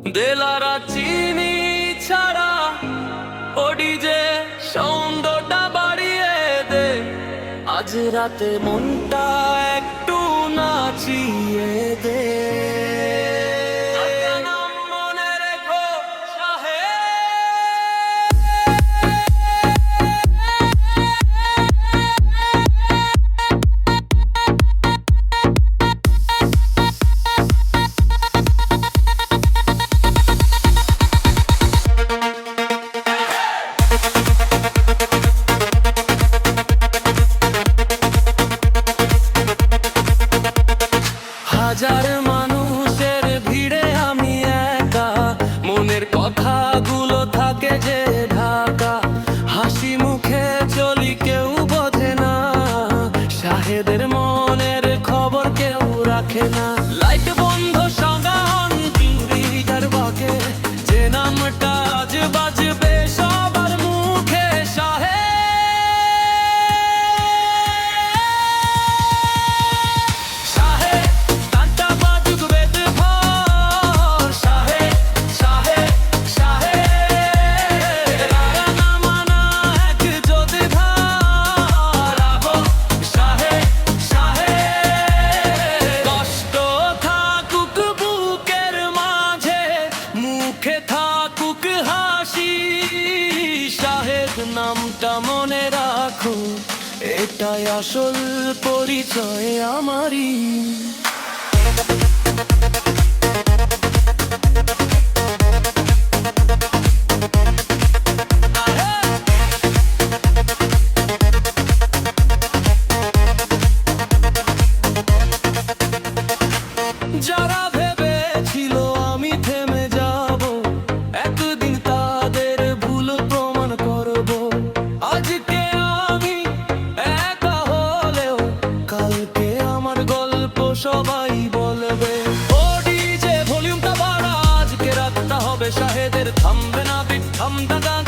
দেলারা চিনি ছাড়া ওডি যে সৌন্দটা বাড়িয়ে দে। আজ রাতে মনটা একটু নাচিয়ে দে। মনে রেখো হাজার মানুষের ভিড়ে আমি একা, মনের কথাগুলো থাকে যে ঢাকা। হাসি মুখে চলি কেউ বোঝে না, শাহেদের মনের খবর কেউ রাখে না। লাইট বন্ধ সাগান চুরিটার বাগে, যে নামটা আজ বাজবে সবার মুখে শাহে। থাকুক হাসি, শাহেদ নামটা মনে রাখো, এটাই আসল পরিচয় আমারই। যারা ভেবেছিল আমি থেমে যাব, একদিন তাদের ভুল প্রমাণ করব। আজকে আমি একা হলেও কালকে আমার গল্প সবাই বলবে। ও ডিজে ভলিউমটা বাড়া, আজকে রাতটা হবে শাহেদের, থামবে না বিট থামটা গান।